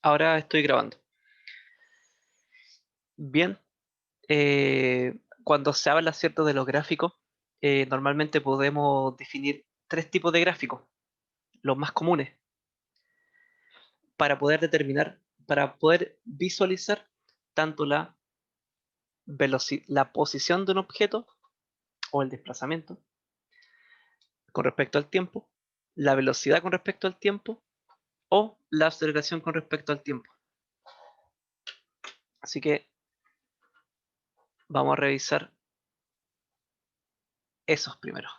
Ahora estoy grabando. Bien, cuando se habla, ¿cierto?, de los gráficos, normalmente podemos definir tres tipos de gráficos, los más comunes, para poder determinar, para poder visualizar tanto la posición de un objeto o el desplazamiento con respecto al tiempo, la velocidad con respecto al tiempo o la aceleración con respecto al tiempo. Así que vamos a revisar esos primero.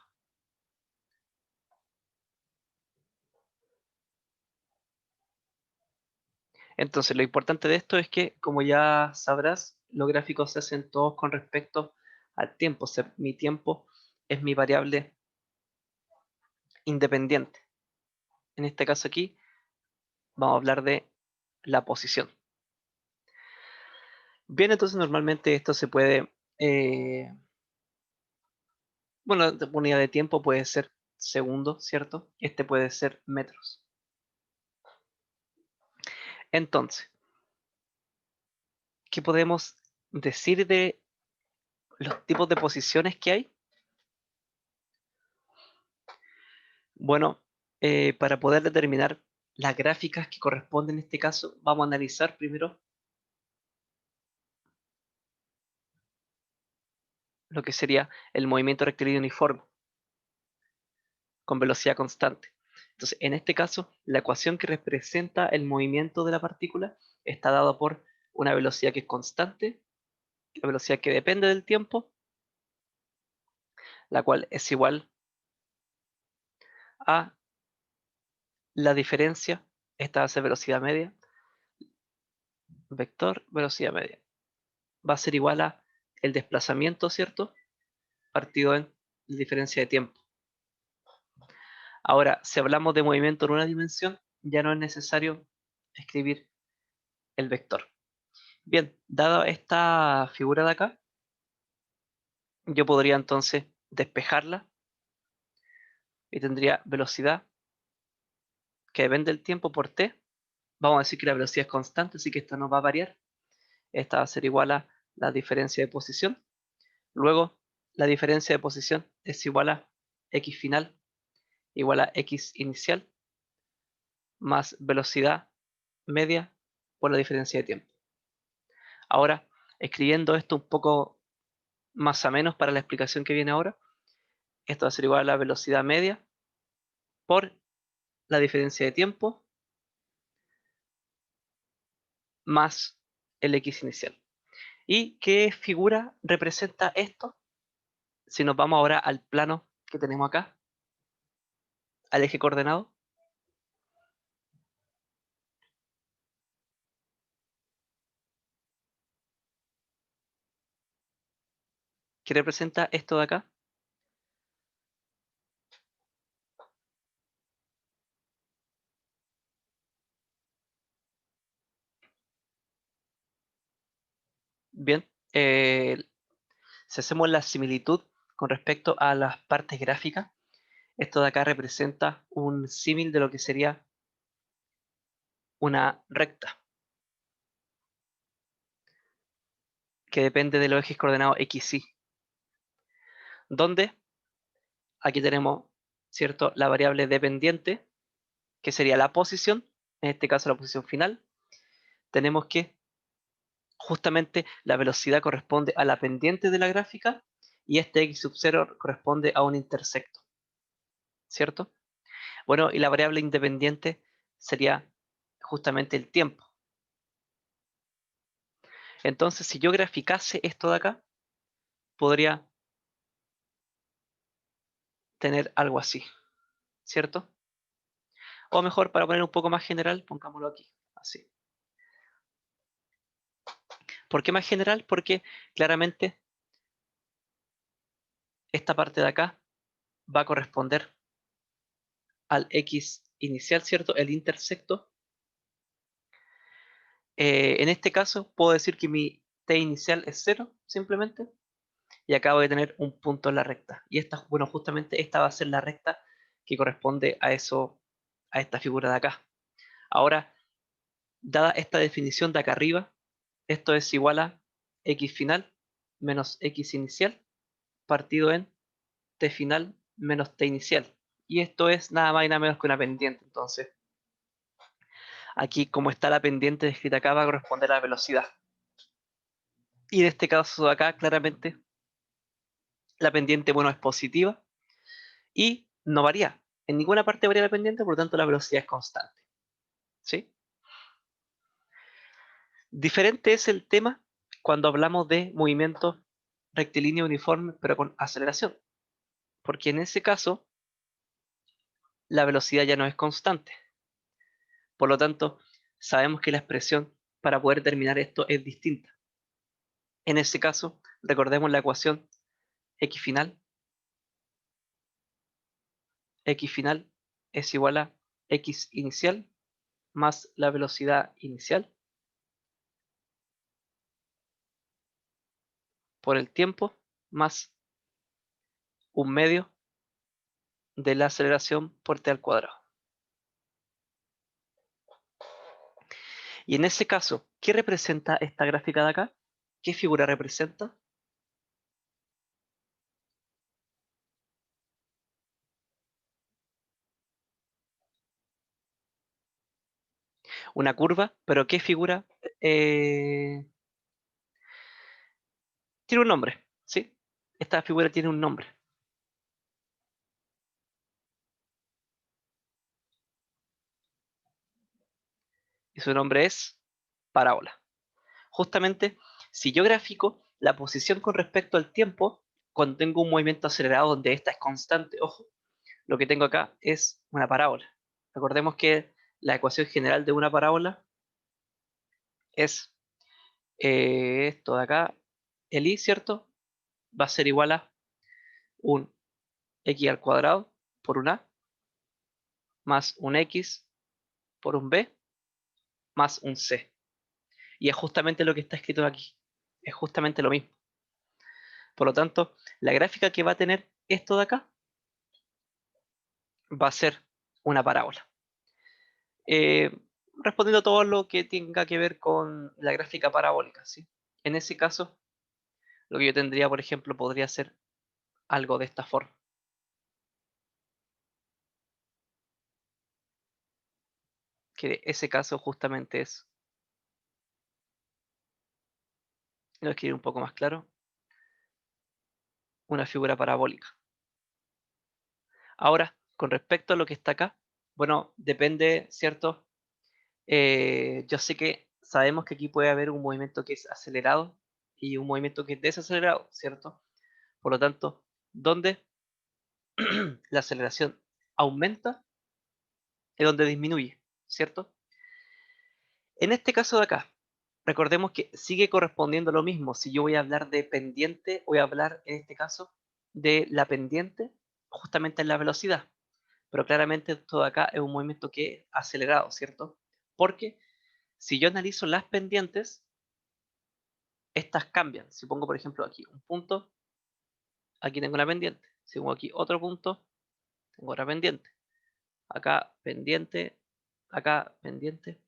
Entonces, lo importante de esto es que, como ya sabrás, los gráficos se hacen todos con respecto al tiempo. O sea, mi tiempo es mi variable independiente. En este caso aquí, vamos a hablar de la posición. Bien, entonces normalmente esto se puede, bueno, la unidad de tiempo puede ser segundos, ¿cierto? Este puede ser metros. Entonces, ¿qué podemos decir de los tipos de posiciones que hay? Bueno, para poder determinar las gráficas que corresponden en este caso, vamos a analizar primero lo que sería el movimiento rectilíneo uniforme con velocidad constante. Entonces, en este caso, la ecuación que representa el movimiento de la partícula está dada por una velocidad que es constante, la velocidad que depende del tiempo, la cual es igual a la diferencia, esta va a ser velocidad media, vector, velocidad media. Va a ser igual a el desplazamiento, ¿cierto? Partido en la diferencia de tiempo. Ahora, si hablamos de movimiento en una dimensión, ya no es necesario escribir el vector. Bien, dada esta figura de acá, yo podría entonces despejarla y tendría velocidad que depende del tiempo por t. Vamos a decir que la velocidad es constante, así que esta no va a variar. Esta va a ser igual a la diferencia de posición. Luego, la diferencia de posición es igual a x final igual a x inicial más velocidad media por la diferencia de tiempo. Ahora, escribiendo esto un poco más o menos para la explicación que viene ahora, esto va a ser igual a la velocidad media por la diferencia de tiempo más el x inicial. ¿Y qué figura representa esto? Si nos vamos ahora al plano que tenemos acá, al eje coordenado, ¿qué representa esto de acá? Bien, si hacemos la similitud con respecto a las partes gráficas, esto de acá representa un símil de lo que sería una recta, que depende de los ejes coordenados x, y, donde aquí tenemos, ¿cierto?, la variable dependiente, que sería la posición, en este caso la posición final. Tenemos que justamente la velocidad corresponde a la pendiente de la gráfica y este x sub 0 corresponde a un intersecto, ¿cierto? Bueno, y la variable independiente sería justamente el tiempo. Entonces, si yo graficase esto de acá, podría tener algo así, ¿cierto? O mejor, para poner un poco más general, pongámoslo aquí, así. ¿Por qué más general? Porque claramente esta parte de acá va a corresponder al x inicial, ¿cierto? El intersecto. En este caso, puedo decir que mi t inicial es 0, simplemente, y acabo de tener un punto en la recta. Y esta, bueno, justamente esta va a ser la recta que corresponde a eso, a esta figura de acá. Ahora, Dada esta definición de acá arriba, esto es igual a x final menos x inicial partido en t final menos t inicial. Y esto es nada más y nada menos que una pendiente. Entonces, aquí como está la pendiente descrita acá va a corresponder a la velocidad. Y en este caso de acá, claramente, la pendiente, bueno, es positiva y no varía. En ninguna parte varía la pendiente, por lo tanto la velocidad es constante. ¿Sí? Diferente es el tema cuando hablamos de movimiento rectilíneo uniforme, pero con aceleración. Porque en ese caso, la velocidad ya no es constante. Por lo tanto, sabemos que la expresión para poder determinar esto es distinta. En ese caso, recordemos la ecuación x final. X final es igual a x inicial más la velocidad inicial por el tiempo más un medio de la aceleración por t al cuadrado. Y en ese caso, ¿qué representa esta gráfica de acá? ¿Qué figura representa? Una curva, pero ¿qué figura? Eh, Tiene un nombre, ¿sí? Esta figura tiene un nombre. Y su nombre es parábola. Justamente, si yo grafico la posición con respecto al tiempo, cuando tengo un movimiento acelerado donde esta es constante, ojo, lo que tengo acá es una parábola. Recordemos que la ecuación general de una parábola es esto de acá, el i, ¿cierto? Va a ser igual a un x al cuadrado por un a más un x por un b más un c. Y es justamente lo que está escrito aquí. Es justamente lo mismo. Por lo tanto, la gráfica que va a tener esto de acá va a ser una parábola. Eh, Respondiendo a todo lo que tenga que ver con la gráfica parabólica, ¿sí? En ese caso, lo que yo tendría, por ejemplo, podría ser algo de esta forma. Que ese caso justamente es, lo voy a escribir un poco más claro, una figura parabólica. Ahora, con respecto a lo que está acá, bueno, depende, ¿cierto? Yo sé que sabemos que aquí puede haber un movimiento que es acelerado y un movimiento que es desacelerado, ¿cierto? Por lo tanto, donde la aceleración aumenta es donde disminuye, ¿cierto? En este caso de acá, recordemos que sigue correspondiendo lo mismo. Si yo voy a hablar de pendiente, voy a hablar en este caso de la pendiente justamente en la velocidad. Pero claramente esto de acá es un movimiento que es acelerado, ¿cierto? Porque si yo analizo las pendientes, estas cambian. Si pongo, por ejemplo, aquí un punto, aquí tengo una pendiente. Si pongo aquí otro punto, tengo otra pendiente. Acá pendiente, acá pendiente.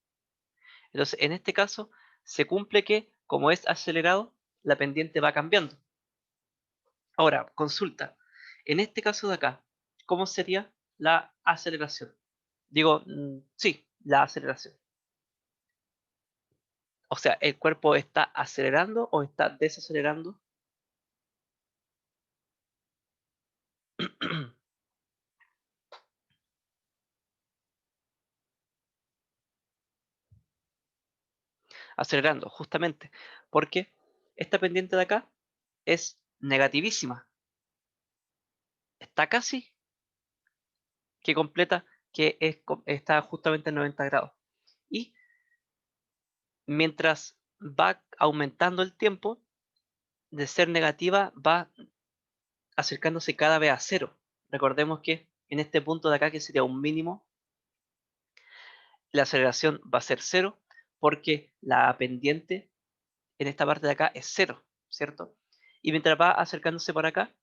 Entonces, en este caso, se cumple que, como es acelerado, la pendiente va cambiando. Ahora, consulta. En este caso de acá, ¿cómo sería la aceleración? Digo, sí, la aceleración. O sea, ¿el cuerpo está acelerando o está desacelerando? Acelerando, justamente. Porque esta pendiente de acá es negativísima. Está casi que completa, que está justamente en 90 grados. Y mientras va aumentando el tiempo, de ser negativa va acercándose cada vez a cero. Recordemos que en este punto de acá, que sería un mínimo, la aceleración va a ser cero porque la pendiente en esta parte de acá es cero, ¿cierto? Y mientras va acercándose por acá,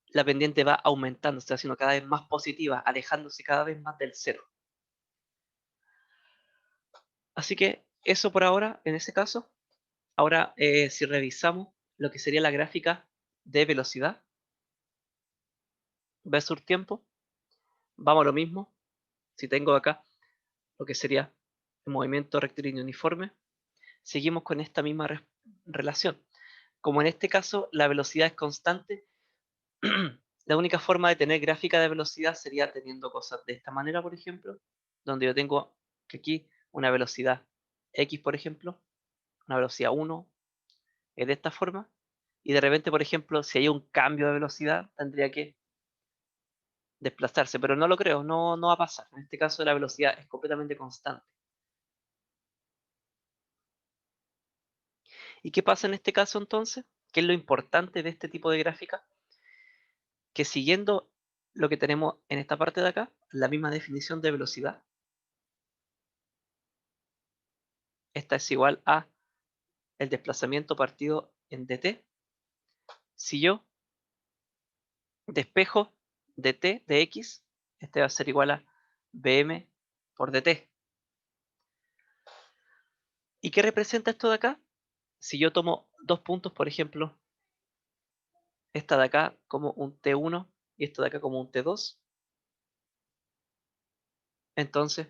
la pendiente va aumentando, se está haciendo cada vez más positiva, alejándose cada vez más del cero. Así que eso por ahora, en ese caso. Ahora, si revisamos lo que sería la gráfica de velocidad versus tiempo, vamos a lo mismo. Si tengo acá lo que sería el movimiento rectilíneo uniforme, seguimos con esta misma relación. Como en este caso la velocidad es constante, la única forma de tener gráfica de velocidad sería teniendo cosas de esta manera, por ejemplo, donde yo tengo que aquí una velocidad X, por ejemplo, una velocidad 1, de esta forma, y de repente, por ejemplo, si hay un cambio de velocidad, tendría que desplazarse, pero no lo creo, no va a pasar. En este caso la velocidad es completamente constante. ¿Y qué pasa en este caso entonces? ¿Qué es lo importante de este tipo de gráfica? Que siguiendo lo que tenemos en esta parte de acá, la misma definición de velocidad, esta es igual a el desplazamiento partido en dt. Si yo despejo dt de x, este va a ser igual a bm por dt. ¿Y qué representa esto de acá? Si yo tomo dos puntos, por ejemplo, esta de acá como un T1 y esto de acá como un T2, entonces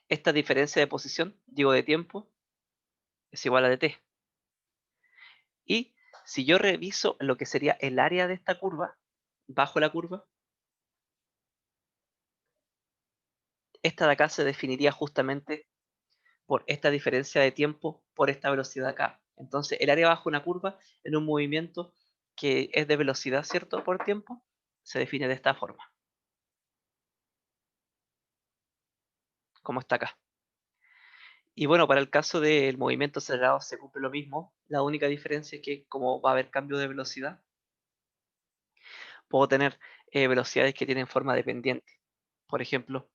esta diferencia de posición, digo de tiempo, es igual a dt. Y si yo reviso lo que sería el área de esta curva, bajo la curva, esta de acá se definiría justamente por esta diferencia de tiempo por esta velocidad acá. Entonces el área bajo una curva en un movimiento que es de velocidad, ¿cierto? Por tiempo, se define de esta forma, como está acá. Y bueno, para el caso del movimiento acelerado se cumple lo mismo. La única diferencia es que como va a haber cambio de velocidad, puedo tener velocidades que tienen forma de pendiente. Por ejemplo,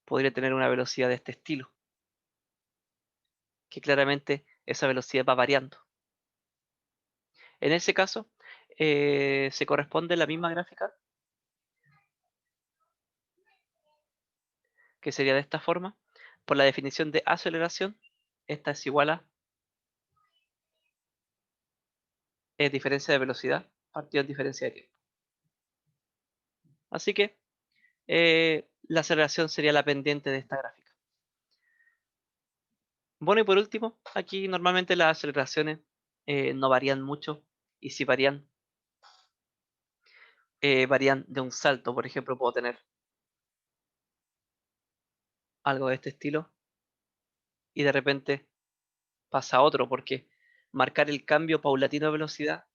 podría tener una velocidad de este estilo, que claramente esa velocidad va variando. En ese caso, se corresponde la misma gráfica, que sería de esta forma. Por la definición de aceleración, esta es igual a diferencia de velocidad partido en diferencia de tiempo. Así que la aceleración sería la pendiente de esta gráfica. Bueno, y por último, aquí normalmente las aceleraciones no varían mucho, y si varían, varían de un salto. Por ejemplo, puedo tener algo de este estilo y de repente pasa a otro, porque marcar el cambio paulatino de velocidad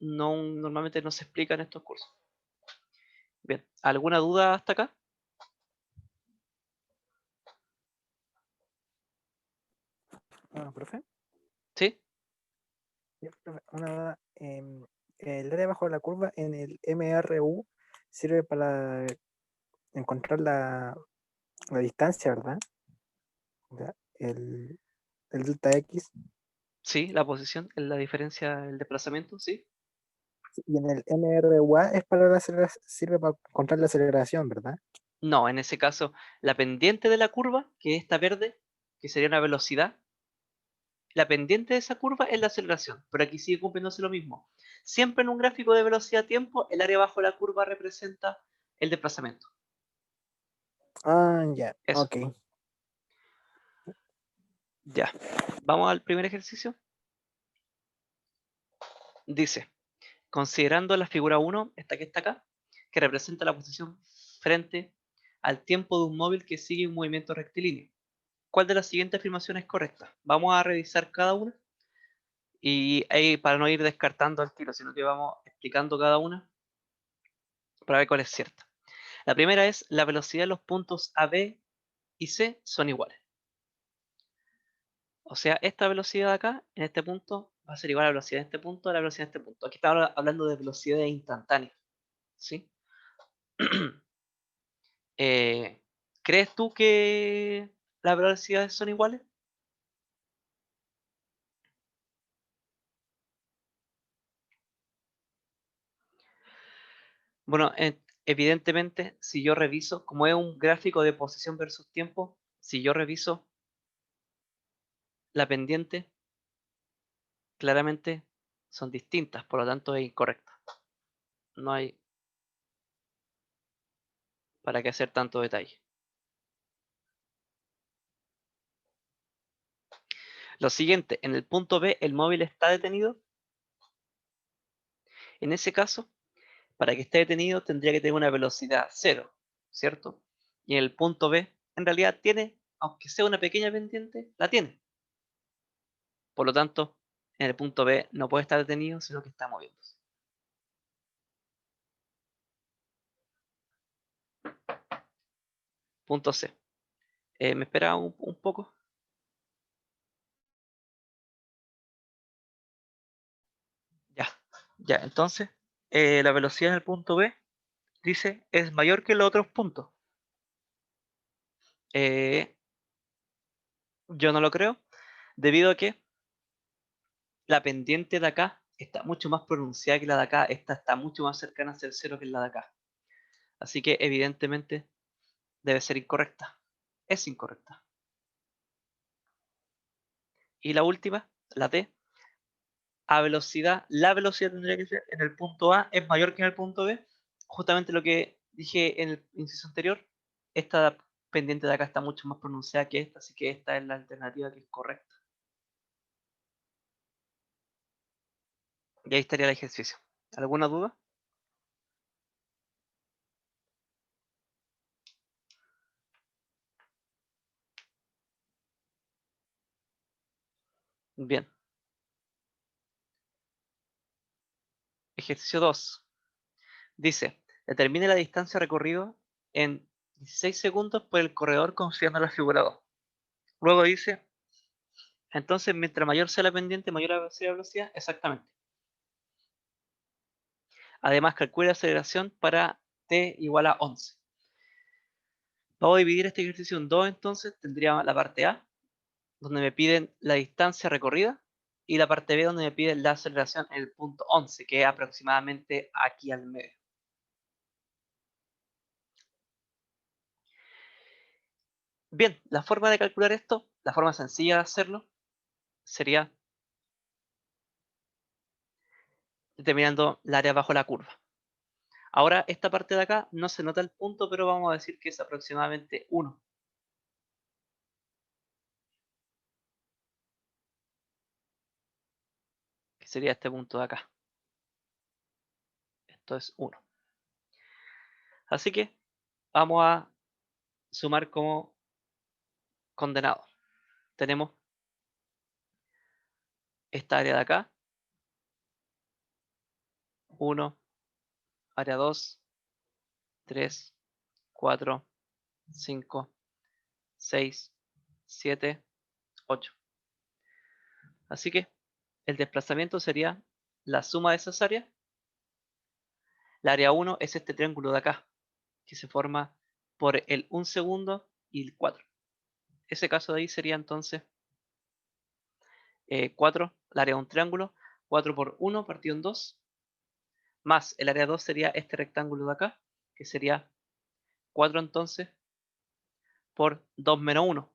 normalmente no se explica en estos cursos. Bien, ¿alguna duda hasta acá? Bueno, profe, ¿Sí? ya, profe, una duda. El área bajo la curva en el MRU sirve para encontrar la distancia, ¿verdad? Ya, el delta X. Sí, la posición, la diferencia, el desplazamiento, sí. Y en el MRUA es para sirve para encontrar la aceleración, ¿verdad? No, en ese caso, la pendiente de la curva, que es esta verde, que sería una velocidad, la pendiente de esa curva es la aceleración, pero aquí sigue cumpliéndose lo mismo. Siempre en un gráfico de velocidad-tiempo, el área bajo la curva representa el desplazamiento. Ah, ya, Eso, ok. ya. Vamos al primer ejercicio. Dice, considerando la figura 1, esta que está acá, que representa la posición frente al tiempo de un móvil que sigue un movimiento rectilíneo. ¿Cuál de las siguientes afirmaciones es correcta? Vamos a revisar cada una y ahí para no ir descartando al tiro, sino que vamos explicando cada una para ver cuál es cierta. La primera es la velocidad de los puntos A, B y C son iguales. O sea, esta velocidad de acá, en este punto, va a ser igual a la velocidad de este punto a la velocidad de este punto. Aquí estamos hablando de velocidades instantáneas. ¿Sí? Eh, ¿Crees tú que las velocidades son iguales? Bueno, evidentemente, si yo reviso, como es un gráfico de posición versus tiempo, Si yo reviso la pendiente, claramente son distintas, por lo tanto es incorrecta. No hay para qué hacer tanto detalle. Lo siguiente, en el punto B el móvil está detenido. En ese caso, para que esté detenido tendría que tener una velocidad cero, ¿cierto? Y en el punto B, en realidad tiene, aunque sea una pequeña pendiente, la tiene. Por lo tanto, en el punto B no puede estar detenido, sino que está moviéndose. Punto C. ¿Me espera un poco? Ya, ya. Entonces, la velocidad en el punto B, dice, es mayor que los otros puntos. Eh, yo no lo creo, debido a que la pendiente de acá está mucho más pronunciada que la de acá. Esta está mucho más cercana a ser cero que la de acá. Así que evidentemente debe ser incorrecta. Es incorrecta. Y la última, la D, a velocidad, la velocidad tendría que ser en el punto A es mayor que en el punto B. Justamente lo que dije en el inciso anterior, esta pendiente de acá está mucho más pronunciada que esta, así que esta es la alternativa que es correcta. Y ahí estaría el ejercicio. ¿Alguna duda? Bien. Ejercicio 2. Dice, determine la distancia recorrida en 16 segundos por el corredor considerando la figura 2. Luego dice, entonces mientras mayor sea la pendiente, mayor sea la velocidad. Exactamente. Además, calcule la aceleración para t igual a 11. Vamos a dividir este ejercicio en dos, entonces tendría la parte A, donde me piden la distancia recorrida, y la parte B, donde me piden la aceleración en el punto 11, que es aproximadamente aquí al medio. Bien, la forma de calcular esto, la forma sencilla de hacerlo, sería determinando el área bajo la curva. Ahora, esta parte de acá no se nota el punto, pero vamos a decir que es aproximadamente 1. Que sería este punto de acá. Esto es 1. Así que vamos a sumar como condenado. Tenemos esta área de acá, 1, área 2, 3, 4, 5, 6, 7, 8. Así que el desplazamiento sería la suma de esas áreas. La área 1 es este triángulo de acá, que se forma por el 1 segundo y el 4. Ese caso de ahí sería entonces 4, el área de un triángulo, 4 por 1 partido en 2, más el área 2 sería este rectángulo de acá, que sería 4 entonces por 2 menos 1,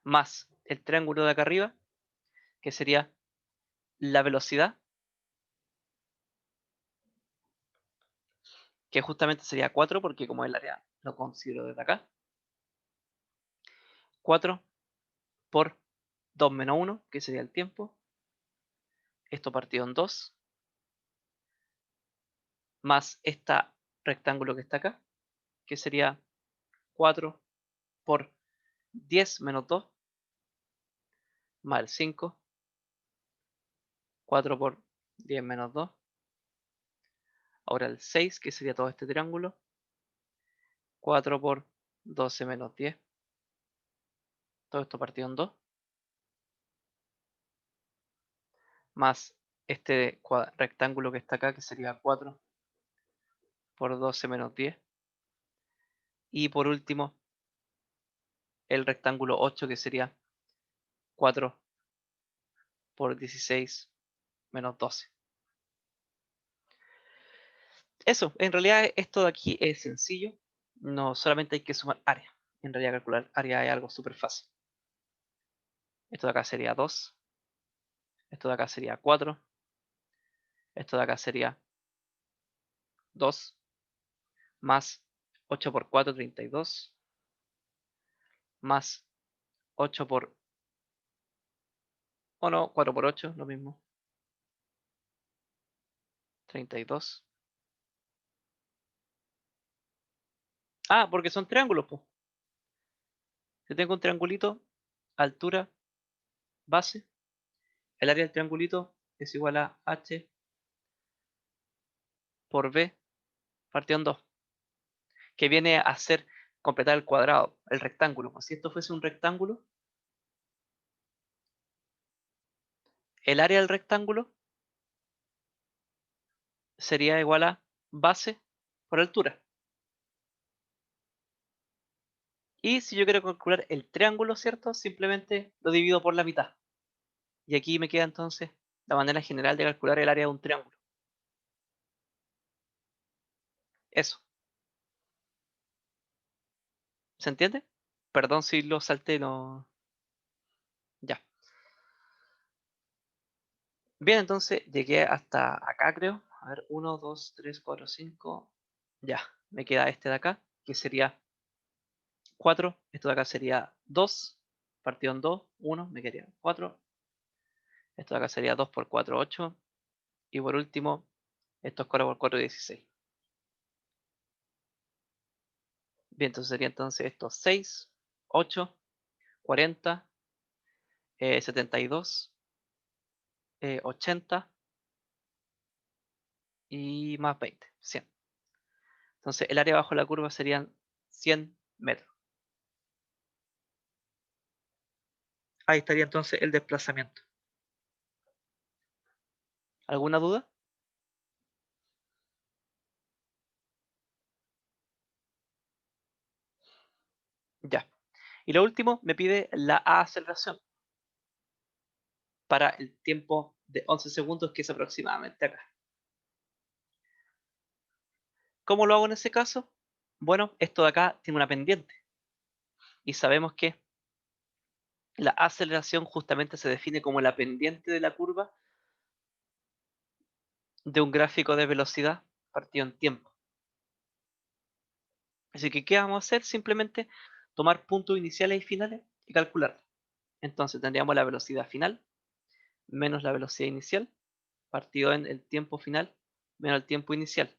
más el triángulo de acá arriba, que sería la velocidad, que justamente sería 4, porque como el área lo considero desde acá, 4 por 2 menos 1, que sería el tiempo, esto partido en 2, más este rectángulo que está acá, que sería 4 por 10 menos 2, más el 5, 4 por 10 menos 2, ahora el 6, que sería todo este triángulo, 4 por 12 menos 10, todo esto partido en 2, más este rectángulo que está acá, que sería 4 por 12 menos 10, y por último el rectángulo 8, que sería 4 por 16 menos 12. Eso, en realidad esto de aquí es sencillo. No, solamente hay que sumar área. En realidad calcular área es algo súper fácil. Esto de acá sería 2. Esto de acá sería 4. Esto de acá sería 2. Más 8 por 4, 32. Más 8 por... O no, 4 por 8, lo mismo. 32. Ah, porque son triángulos, pues. Yo tengo un triangulito, altura, base. El área del triangulito es igual a h por b partido en 2, que viene a ser completar el cuadrado, el rectángulo. Si esto fuese un rectángulo, el área del rectángulo sería igual a base por altura. Y si yo quiero calcular el triángulo, ¿cierto? Simplemente lo divido por la mitad. Y aquí me queda entonces la manera general de calcular el área de un triángulo. Eso. ¿Se entiende? Perdón si lo salté, no. Ya. Bien, entonces llegué hasta acá, creo. A ver, 1, 2, 3, 4, 5. Ya, me queda este de acá, que sería 4. Esto de acá sería 2. Partido en 2, 1, me quedaría 4. Esto de acá sería 2 por 4, 8. Y por último, esto es 4 por 4, 16. Bien, entonces sería entonces esto 6, 8, 40, 72, 80 y más 20, 100. Entonces el área bajo la curva serían 100 metros. Ahí estaría entonces el desplazamiento. ¿Alguna duda? Ya. Y lo último, me pide la aceleración para el tiempo de 11 segundos, que es aproximadamente acá. ¿Cómo lo hago en ese caso? Bueno, esto de acá tiene una pendiente. Y sabemos que la aceleración justamente se define como la pendiente de la curva de un gráfico de velocidad partido en tiempo. Así que, ¿qué vamos a hacer? Simplemente tomar puntos iniciales y finales y calcular. Entonces tendríamos la velocidad final menos la velocidad inicial partido en el tiempo final menos el tiempo inicial.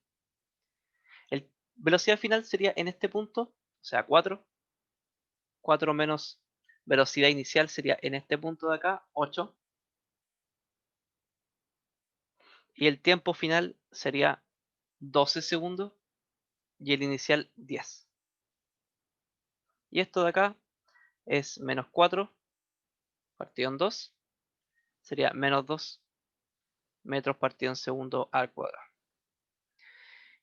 El velocidad final sería en este punto, o sea, 4. 4 menos velocidad inicial sería en este punto de acá, 8. Y el tiempo final sería 12 segundos y el inicial 10. Y esto de acá es menos 4 partido en 2. Sería menos 2 metros partido en segundo al cuadrado.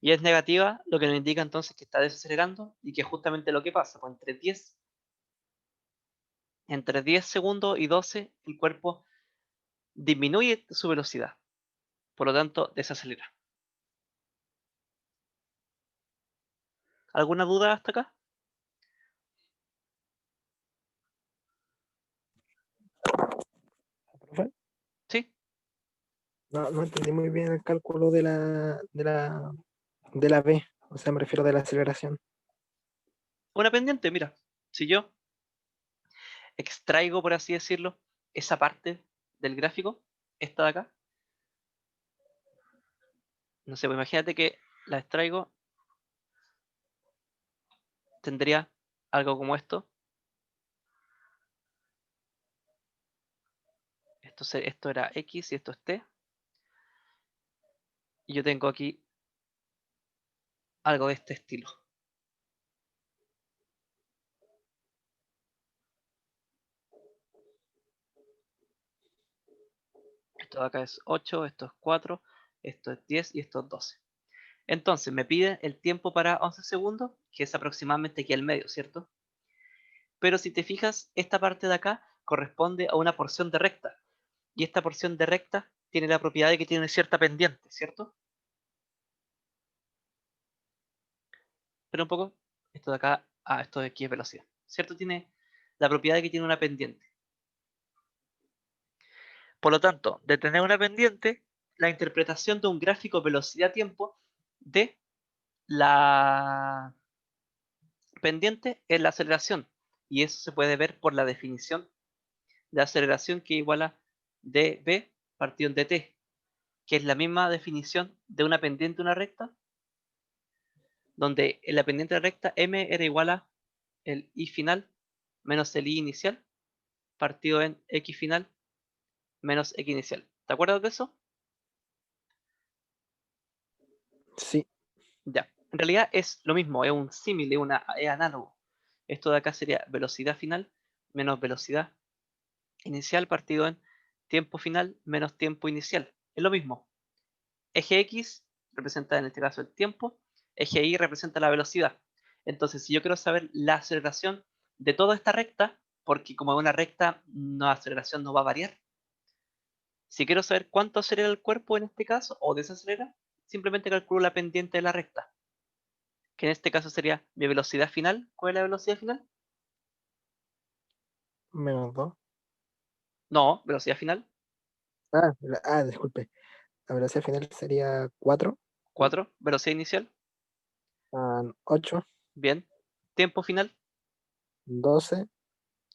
Y es negativa, lo que nos indica entonces que está desacelerando y que justamente lo que pasa, pues entre 10 segundos y 12 el cuerpo disminuye su velocidad, por lo tanto desacelera. ¿Alguna duda hasta acá? ¿Profe? ¿Sí? No entendí muy bien el cálculo de la B, o sea, me refiero de la aceleración. Una pendiente, mira, si yo extraigo, por así decirlo, esa parte del gráfico, esta de acá, no sé, pues imagínate que la extraigo, tendría algo como esto. Esto era X y esto es T. Y yo tengo aquí algo de este estilo. Esto de acá es 8, esto es 4, esto es 10 y esto es 12. Entonces me pide el tiempo para 11 segundos, que es aproximadamente aquí al medio, ¿cierto? Pero si te fijas, esta parte de acá corresponde a una porción de recta. Y esta porción de recta tiene la propiedad de que tiene cierta pendiente, ¿cierto? Pero un poco, Esto de acá, esto de aquí es velocidad. ¿Cierto? Tiene la propiedad de que tiene una pendiente. Por lo tanto, de tener una pendiente, la interpretación de un gráfico velocidad-tiempo de la pendiente es la aceleración. Y eso se puede ver por la definición de aceleración que iguala dv partido en dt, que es la misma definición de una pendiente una recta, donde en la pendiente recta m era igual a el i final menos el i inicial partido en x final menos x inicial. ¿Te acuerdas de eso? Sí. Ya. En realidad es lo mismo, es un símil, es análogo. Esto de acá sería velocidad final menos velocidad inicial partido en tiempo final menos tiempo inicial. Es lo mismo. Eje X representa en este caso el tiempo, eje Y representa la velocidad. Entonces, si yo quiero saber la aceleración de toda esta recta, porque como es una recta, la aceleración no va a variar. Si quiero saber cuánto acelera el cuerpo en este caso, o desacelera, simplemente calculo la pendiente de la recta, que en este caso sería mi velocidad final. ¿Cuál es la velocidad final? -2. No, velocidad final, Disculpe. La velocidad final sería 4, 4. Velocidad inicial, 8, bien. Tiempo final, 12,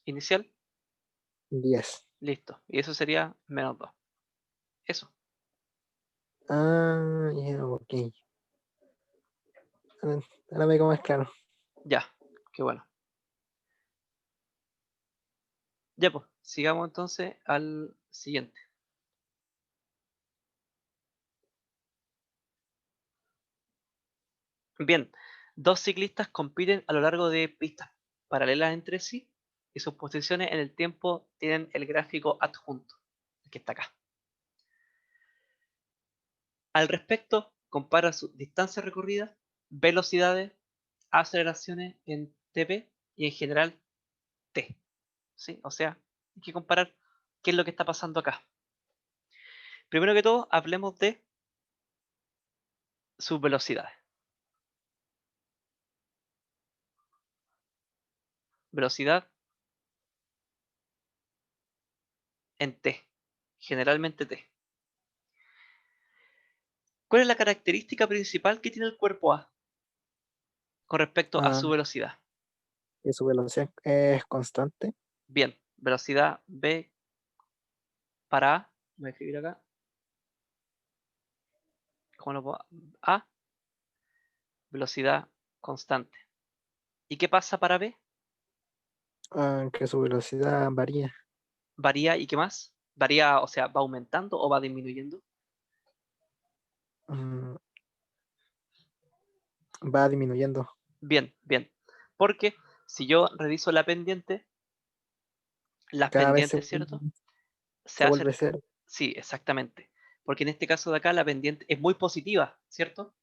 inicial, 10. listo. Y eso sería menos 2. Eso, Ya, ok. Ahora, ahora me quedó más claro. ya, qué bueno. Ya pues, sigamos entonces al siguiente. Bien, dos ciclistas compiten a lo largo de pistas paralelas entre sí y sus posiciones en el tiempo tienen el gráfico adjunto, el que está acá. Al respecto, compara sus distancias recorridas, velocidades, aceleraciones en TP y en general T. ¿Sí? O sea, hay que comparar qué es lo que está pasando acá. Primero que todo, hablemos de sus velocidades. Velocidad en T, generalmente T. ¿Cuál es la característica principal que tiene el cuerpo A con respecto a Ah, su velocidad? que su velocidad es constante. Bien, velocidad B para A, voy a escribir acá, ¿cómo lo puedo? A, velocidad constante. ¿Y qué pasa para B? Que su velocidad varía. Varía y qué más? Varía, o sea, va aumentando o va disminuyendo. mm, Va disminuyendo. Bien, bien. Porque si yo reviso la pendiente, las Cada vez pendientes, ¿cierto? Se se vuelve hacen, a ser. sí, exactamente. Porque en este caso de acá la pendiente es muy positiva, ¿cierto?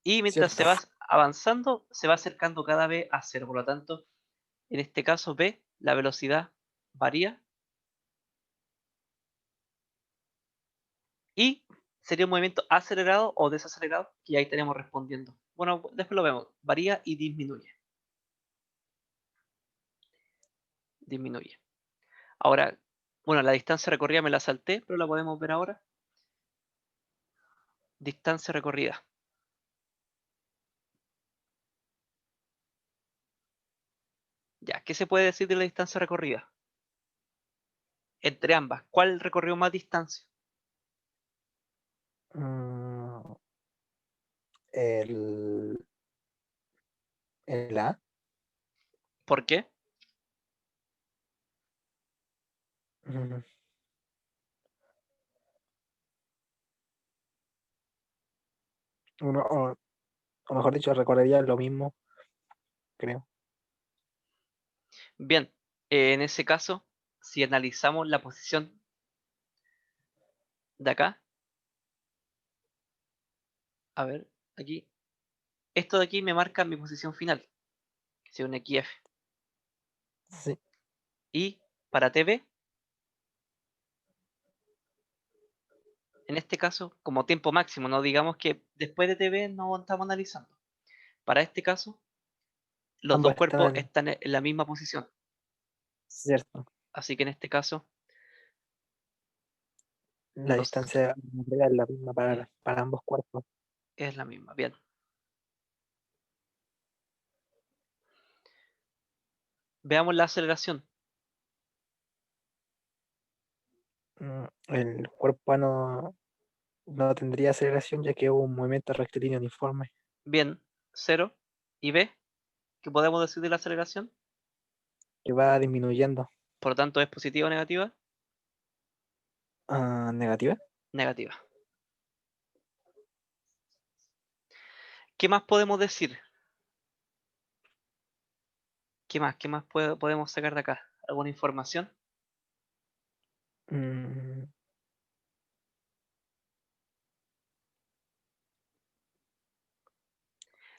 Y mientras se Cierto. va avanzando, se va acercando cada vez a cero. Por lo tanto, en este caso B, la velocidad varía y sería un movimiento acelerado o desacelerado, que ahí estaríamos respondiendo. Bueno, después lo vemos. Varía y disminuye. Disminuye. Ahora, bueno, la distancia recorrida me la salté, pero la podemos ver ahora. Distancia recorrida. Ya, ¿qué se puede decir de la distancia recorrida? Entre ambas, ¿cuál recorrió más distancia? Mm, el, el A. ¿Por qué? mm, uno, o mejor dicho, recorrería lo mismo, creo. Bien, en ese caso, si analizamos la posición de acá, a ver, aquí, esto de aquí me marca mi posición final, que es un XF. Sí, Y para TV, en este caso, como tiempo máximo, no digamos que después de TV no estamos analizando. Para este caso, los Ambos dos cuerpos están en, están en la misma posición. cierto. Así que en este caso, La los, distancia es la misma para ambos cuerpos. es la misma. Bien. Veamos la aceleración. El cuerpo A no tendría aceleración ya que hubo un movimiento rectilíneo uniforme Bien, 0. ¿Y B? ¿Qué podemos decir de la aceleración? que va disminuyendo. Por lo tanto, ¿es positiva o negativa? Negativa. Negativa. ¿Qué más podemos decir? ¿Qué más? ¿Qué más podemos sacar de acá? ¿Alguna información? Mm,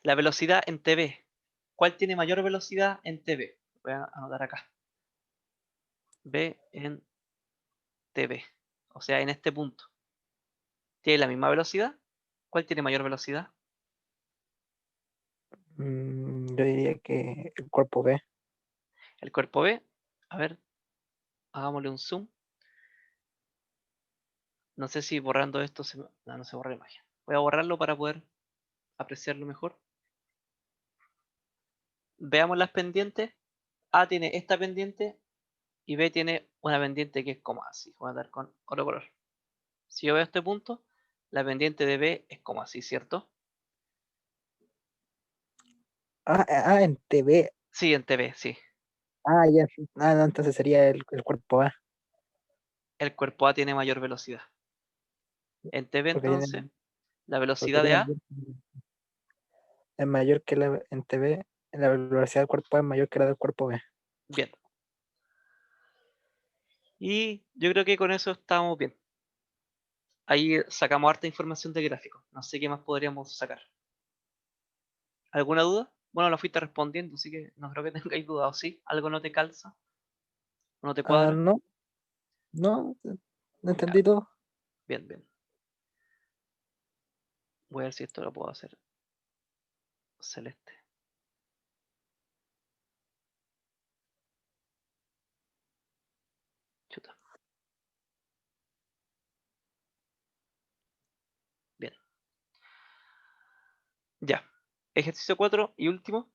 La velocidad en TV. ¿Cuál tiene mayor velocidad en TV? Voy a anotar acá. B en TV. O sea, en este punto. ¿Tiene la misma velocidad? ¿Cuál tiene mayor velocidad? yo diría que el cuerpo B. El cuerpo B. A ver, hagámosle un zoom. No sé si borrando esto no se borra la imagen. Voy a borrarlo para poder apreciarlo mejor. Veamos las pendientes. A tiene esta pendiente y B tiene una pendiente que es como así. Voy a dar con otro color. Si yo veo este punto, la pendiente de B es como así, ¿cierto? En TV. Sí, en TV, sí. Ya. No, entonces sería el cuerpo A. El cuerpo A tiene mayor velocidad. En TV Porque entonces, la porque velocidad de tiene A, es mayor que en TV. La velocidad del cuerpo A es mayor que la del cuerpo B. bien. Y yo creo que con eso estamos bien. Ahí sacamos harta información de gráfico. No sé qué más podríamos sacar. ¿Alguna duda? Bueno, lo fuiste respondiendo, así que no creo que tengáis duda, ¿o sí? ¿Algo no te calza? ¿O no te cuadra? No, no Ya, entendí todo. bien, bien. Voy a ver si esto lo puedo hacer celeste. Chuta. Bien. Ya. Ejercicio 4 y último.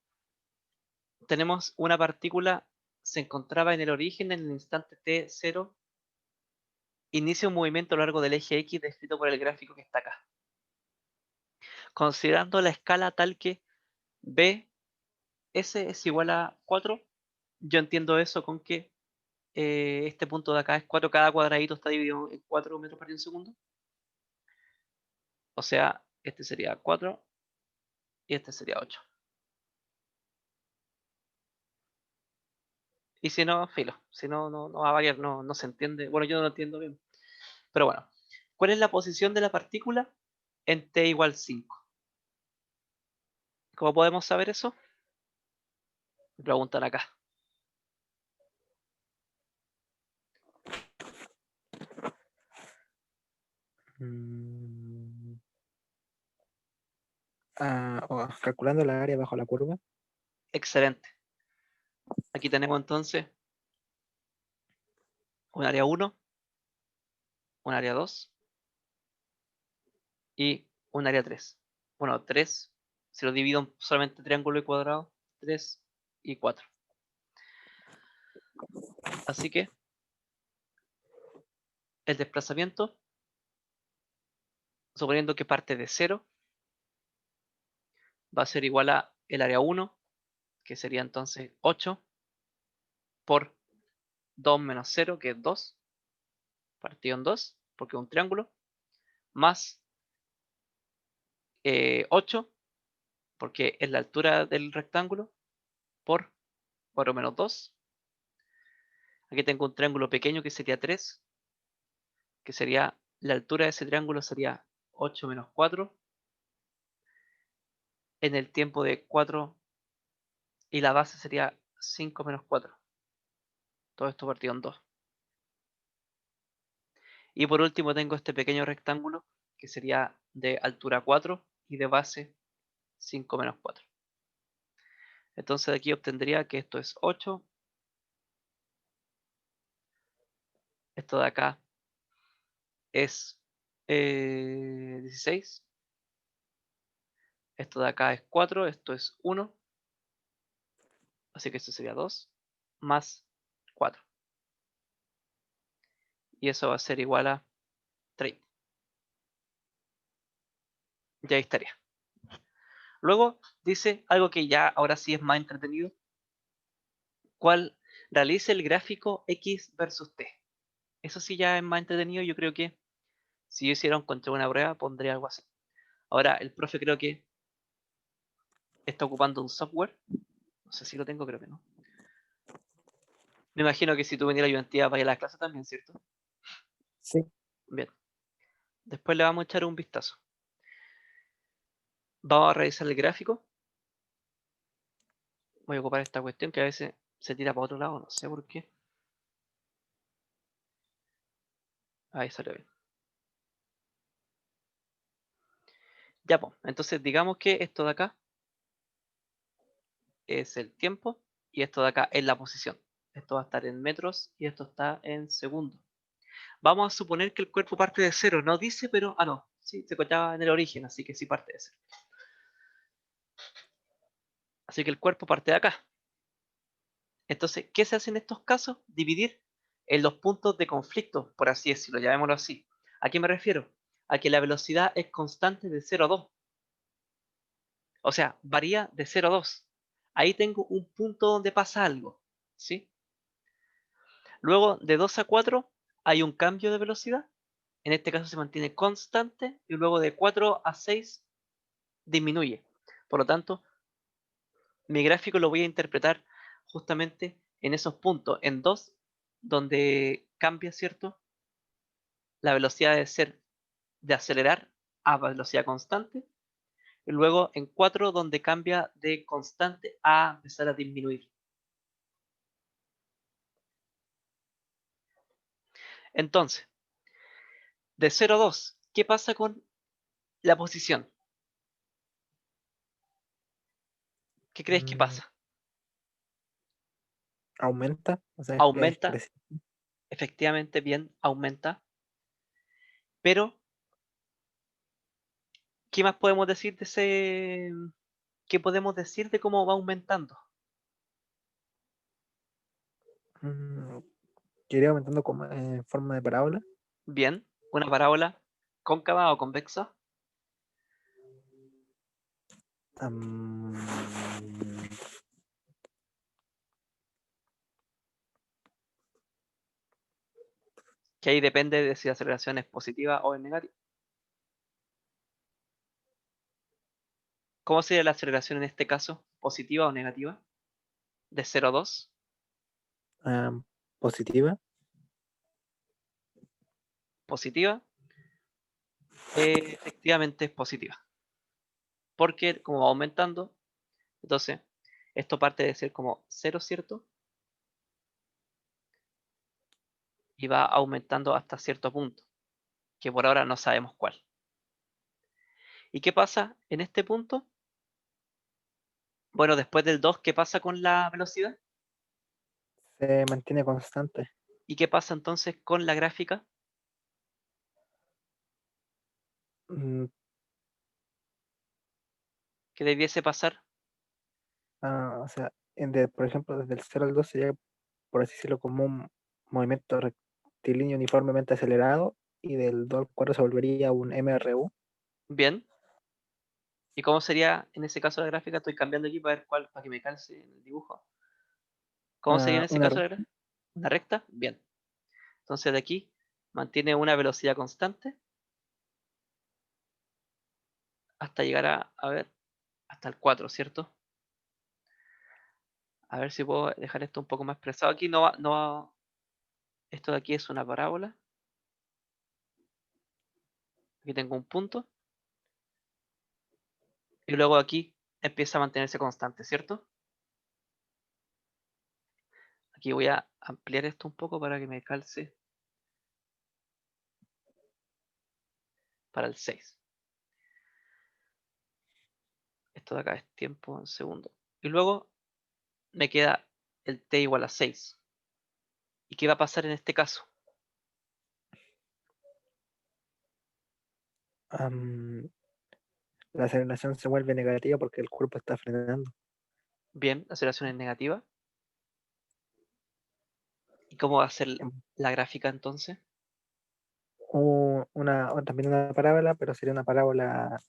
Tenemos una partícula, se encontraba en el origen en el instante t0, inicia un movimiento a lo largo del eje X descrito por el gráfico que está acá. Considerando la escala tal que B S es igual a 4, yo entiendo eso con que este punto de acá es 4, cada cuadradito está dividido en 4 metros por segundo. O sea, este sería 4 y este sería 8. Y si no, filo. Si no, no va a variar, no se entiende. Bueno, yo no lo entiendo bien. Pero bueno, ¿cuál es la posición de la partícula en t igual 5? ¿Cómo podemos saber eso? Me preguntan acá. Mm, calculando la área bajo la curva. Excelente. Aquí tenemos entonces un área 1, un área 2 y un área 3. Bueno, 3, si lo divido en solamente triángulo y cuadrado, 3 y 4. Así que el desplazamiento, suponiendo que parte de 0, va a ser igual a el área 1, que sería entonces 8, por 2 menos 0, que es 2, partido en 2, porque es un triángulo, más 8, porque es la altura del rectángulo, por 4 menos 2. Aquí tengo un triángulo pequeño que sería 3, que sería la altura de ese triángulo sería 8 menos 4, en el tiempo de 4, y la base sería 5 menos 4. Todo esto partido en 2. Y por último tengo este pequeño rectángulo que sería de altura 4 y de base 5 menos 4. Entonces de aquí obtendría que esto es 8, esto de acá es 16, esto de acá es 4, esto es 1, así que esto sería 2 más 4. Y eso va a ser igual a 30. Y ahí estaría. Luego dice algo que ya ahora sí es más entretenido. ¿Cuál realice el gráfico X versus T? Eso sí ya es más entretenido. Yo creo que si yo hiciera contra una prueba, pondría algo así. Ahora, el profe creo que está ocupando un software. No sé si lo tengo, creo que no. Me imagino que si tú vinieras ayudantía para ir a la clase también, ¿cierto? Sí. Bien. Después le vamos a echar un vistazo. Vamos a revisar el gráfico. Voy a ocupar esta cuestión que a veces se tira para otro lado, no sé por qué. Ahí salió bien. Ya, pues. Entonces digamos que esto de acá es el tiempo y esto de acá es la posición. Esto va a estar en metros y esto está en segundos. Vamos a suponer que el cuerpo parte de cero. No dice, pero... Ah, no. Sí, se contaba en el origen, así que sí parte de cero. Así que el cuerpo parte de acá. Entonces, ¿qué se hace en estos casos? Dividir en los puntos de conflicto, por así decirlo, llamémoslo así. ¿A qué me refiero? A que la velocidad es constante de 0 a 2. O sea, varía de 0 a 2. Ahí tengo un punto donde pasa algo. ¿Sí? Luego, de 2 a 4 hay un cambio de velocidad. En este caso se mantiene constante. Y luego de 4 a 6 disminuye. Por lo tanto, mi gráfico lo voy a interpretar justamente en esos puntos. En 2, donde cambia, ¿cierto? La velocidad de ser de acelerar a velocidad constante. Y luego en 4 donde cambia de constante a empezar a disminuir. Entonces, de 0 a 2, ¿qué pasa con la posición? ¿Qué crees que Mm, pasa? aumenta, o sea, Aumenta, efectivamente bien, aumenta. Pero, ¿qué más podemos decir de ese? ¿Qué podemos decir de cómo va aumentando? mm, que iría aumentando como en forma de parábola. Bien, una parábola cóncava o convexa. Am, Que ahí depende de si la aceleración es positiva o es negativa. ¿Cómo sería la aceleración en este caso? ¿Positiva o negativa? De 0 a 2. positiva. Positiva. Efectivamente es positiva. Porque como va aumentando, entonces esto parte de ser como 0, ¿cierto? Y va aumentando hasta cierto punto, que por ahora no sabemos cuál. ¿Y qué pasa en este punto? Bueno, después del 2, ¿qué pasa con la velocidad? Se mantiene constante. ¿Y qué pasa entonces con la gráfica? Mm, ¿Qué debiese pasar? o sea, por ejemplo, desde el 0 al 2 sería, por así decirlo, como un movimiento rectilíneo uniformemente acelerado, y del 2 al 4 se volvería un MRU. Bien. ¿Y cómo sería en ese caso la gráfica? Estoy cambiando aquí para ver cuál, para que me calce en el dibujo. ¿Cómo sería en ese Una caso la gráfica? ¿Una recta? Bien. Entonces de aquí mantiene una velocidad constante hasta llegar a ver, hasta el 4, ¿cierto? A ver si puedo dejar esto un poco más expresado. Aquí esto de aquí es una parábola. Aquí tengo un punto. Y luego aquí empieza a mantenerse constante, ¿cierto? Aquí voy a ampliar esto un poco para que me calce para el 6. Esto de acá es tiempo en segundo. Y luego me queda el t igual a 6. ¿Y qué va a pasar en este caso? La aceleración se vuelve negativa porque el cuerpo está frenando. Bien, la aceleración es negativa. ¿Y cómo va a ser la gráfica entonces? También una parábola, pero sería una parábola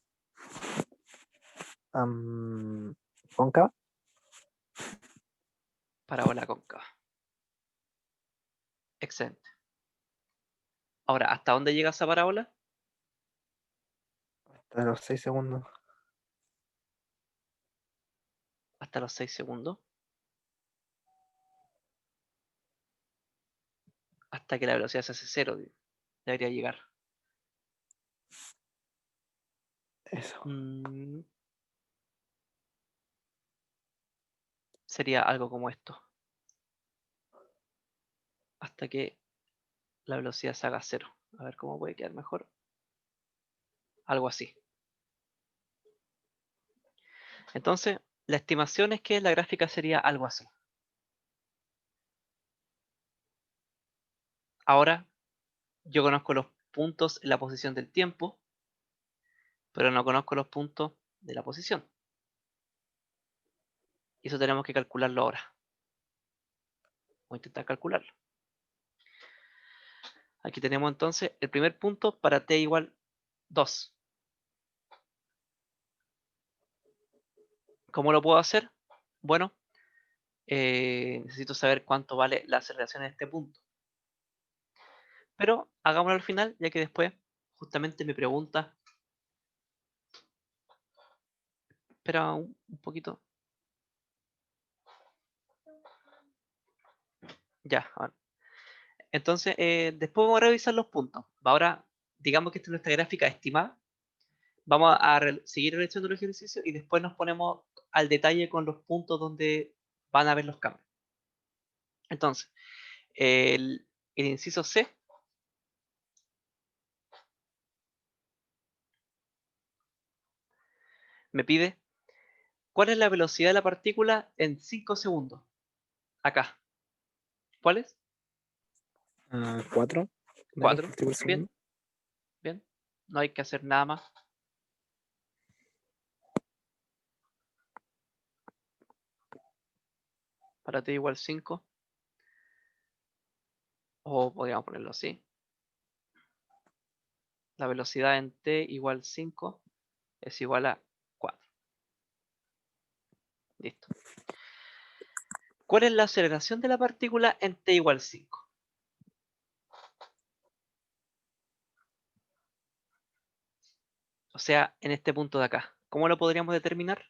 cóncava. Parábola cóncava. Excelente. Ahora, ¿hasta dónde llega esa parábola? Hasta los 6 segundos. Hasta los 6 segundos. Hasta que la velocidad se hace 0. Debería llegar. Eso. Sería algo como esto. Hasta que la velocidad se haga 0. A ver cómo puede quedar mejor. Algo así. Entonces, la estimación es que la gráfica sería algo así. Ahora, yo conozco los puntos en la posición del tiempo, pero no conozco los puntos de la posición. Y eso tenemos que calcularlo ahora. Voy a intentar calcularlo. Aquí tenemos entonces el primer punto para t igual 2. ¿Cómo lo puedo hacer? Bueno, necesito saber cuánto vale la aceleración en este punto. Pero hagámoslo al final, ya que después justamente me pregunta. Espera un poquito. Ya, ahora. Entonces, después vamos a revisar los puntos. Ahora, digamos que esta es nuestra gráfica estimada. Vamos a seguir realizando los ejercicios y después nos ponemos al detalle con los puntos donde van a ver los cambios. Entonces, el inciso C me pide cuál es la velocidad de la partícula en 5 segundos. Acá. ¿Cuál es? 4 metros 4. por segundo. Bien, bien. No hay que hacer nada más. Para t igual 5. O podríamos ponerlo así. La velocidad en t igual 5 es igual a 4. Listo. ¿Cuál es la aceleración de la partícula en t igual 5? O sea, en este punto de acá. ¿Cómo lo podríamos determinar?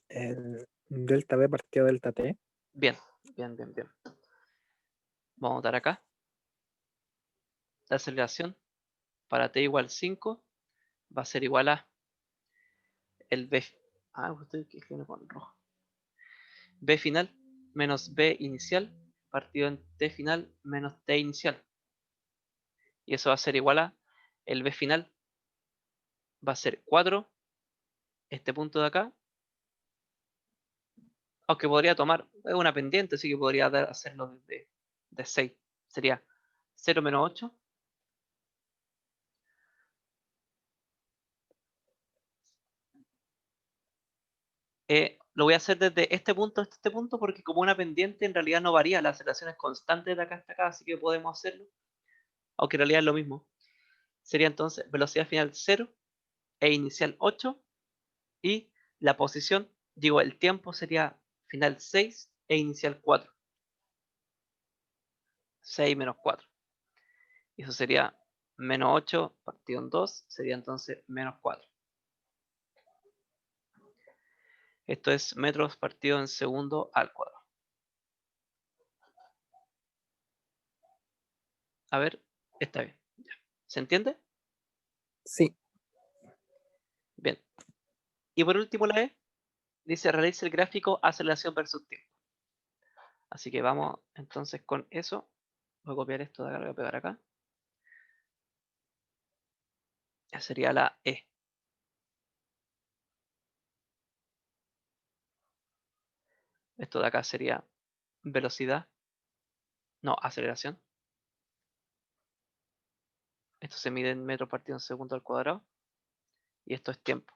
El delta B partido delta T. Bien, bien, bien, bien. Vamos a dar acá. La aceleración para t igual 5 va a ser igual a el b. Usted que escribe con rojo. B final menos B inicial partido en T final menos T inicial. Y eso va a ser igual a el B final va a ser 4, este punto de acá. Aunque podría tomar una pendiente, así que podría hacerlo de 6. Sería 0 menos 8. Lo voy a hacer desde este punto hasta este punto porque como una pendiente en realidad no varía, la aceleración es constante de acá hasta acá, así que podemos hacerlo. Aunque en realidad es lo mismo. Sería entonces velocidad final 0 e inicial 8 y la posición, digo el tiempo sería final 6 e inicial 4. 6 menos 4. Y eso sería menos 8 partido en 2, sería entonces menos 4. Esto es metros partido en segundo al cuadrado. A ver, está bien. ¿Se entiende? Sí. Bien. Y por último la E dice realiza el gráfico aceleración versus tiempo. Así que vamos entonces con eso. Voy a copiar esto de acá, lo voy a pegar acá. Ya sería la E. Esto de acá sería velocidad, no, aceleración. Esto se mide en metros partidos en segundo al cuadrado. Y esto es tiempo.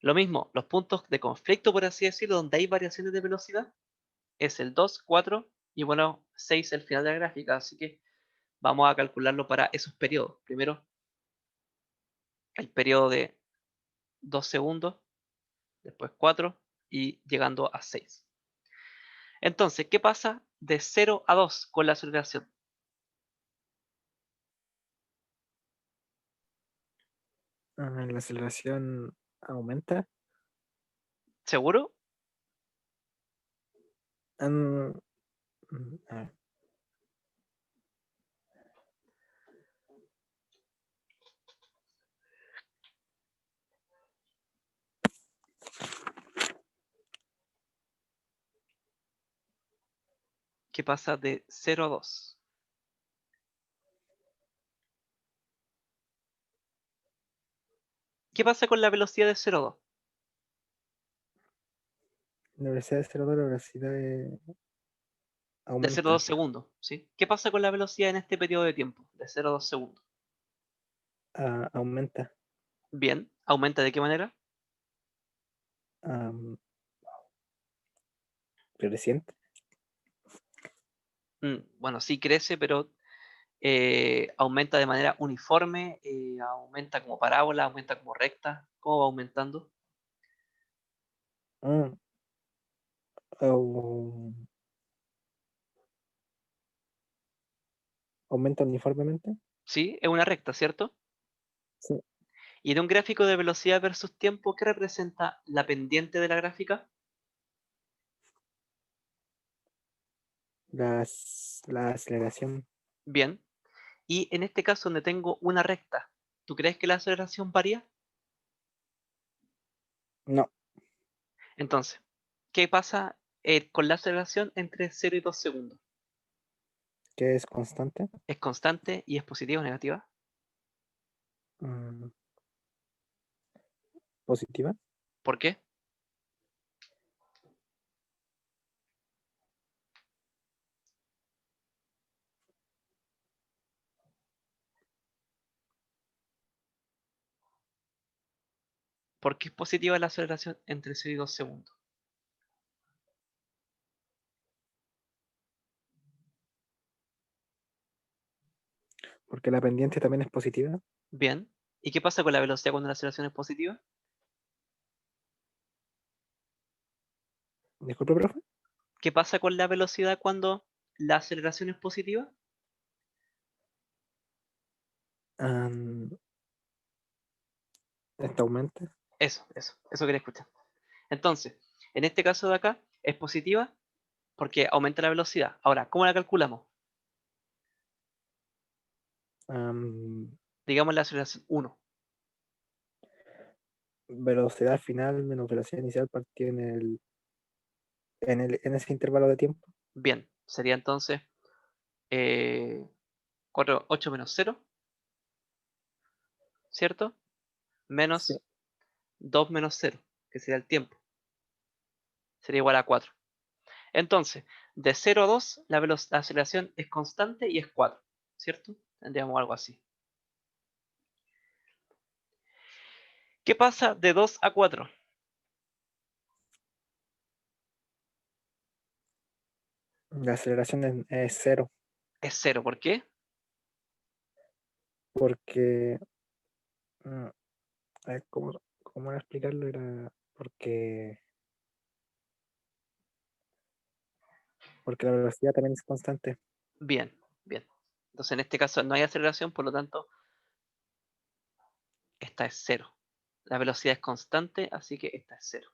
Lo mismo, los puntos de conflicto, por así decirlo, donde hay variaciones de velocidad, es el 2, 4 y bueno, 6 el final de la gráfica. Así que vamos a calcularlo para esos periodos. Primero, el periodo de 2 segundos, después 4 y llegando a 6. Entonces, ¿qué pasa de 0 a 2 con la aceleración? La aceleración aumenta. ¿Seguro? Mm, a ver, ¿Qué pasa de 0 a 2? ¿Qué pasa con la velocidad de 0 a 2? la velocidad de 0 a 2, la velocidad De 0 a 2 aumenta. segundos, ¿sí? ¿Qué pasa con la velocidad en este periodo de tiempo? De 0 a 2 segundos. Aumenta. Bien, ¿aumenta de qué manera? am, Creciente. Bueno, sí crece, pero aumenta de manera uniforme, aumenta como parábola, aumenta como recta. ¿Cómo va aumentando? Mm, au- Aumenta uniformemente. Sí, es una recta, ¿cierto? Sí. Y en un gráfico de velocidad versus tiempo, ¿qué representa la pendiente de la gráfica? La aceleración. Bien. Y en este caso, donde tengo una recta, ¿tú crees que la aceleración varía? No, Entonces, ¿qué pasa con la aceleración entre 0 y 2 segundos? que es constante. ¿Es constante y es positiva o negativa? mm, Positiva. ¿Por qué? ¿Por qué es positiva la aceleración entre 0 y 2 segundos? Porque la pendiente también es positiva. Bien. ¿Y qué pasa con la velocidad cuando la aceleración es positiva? Disculpe, profe. ¿Qué pasa con la velocidad cuando la aceleración es positiva? Am, Esta aumenta. Eso quería escuchar. Entonces, en este caso de acá es positiva porque aumenta la velocidad. Ahora, ¿cómo la calculamos? am, Digamos la aceleración 1. Velocidad final menos velocidad inicial partida en ese intervalo de tiempo. Bien, sería entonces 8 menos 0, ¿cierto? Sí. Menos 2 menos 0, que sería el tiempo. Sería igual a 4. Entonces, de 0 a 2, la aceleración es constante y es 4, ¿cierto? Tendríamos algo así. ¿Qué pasa de 2 a 4? La aceleración es cero. Es 0. ¿Por qué? Porque, mm, a ver, ¿cómo era explicarlo? Era porque la velocidad también es constante. Bien, bien. Entonces, en este caso no hay aceleración, por lo tanto, esta es 0. La velocidad es constante, así que esta es 0.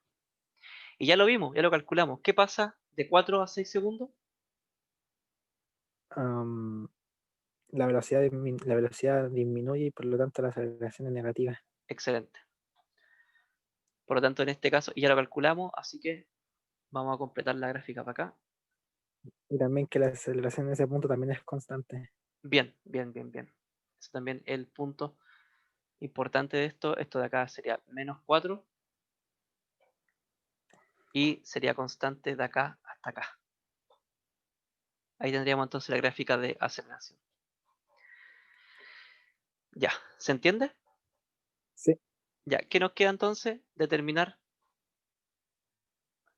Y ya lo vimos, ya lo calculamos. ¿Qué pasa de 4 a 6 segundos? Am, la velocidad disminuye y por lo tanto la aceleración es negativa. Excelente. Por lo tanto, en este caso, ya lo calculamos, así que vamos a completar la gráfica para acá. Y también que la aceleración en ese punto también es constante. Bien, bien, bien, bien. Eso también el punto importante de esto. Esto de acá sería -4 y sería constante de acá hasta acá. Ahí tendríamos entonces la gráfica de aceleración. Ya, ¿se entiende? Sí, Ya, ¿qué nos queda entonces? Determinar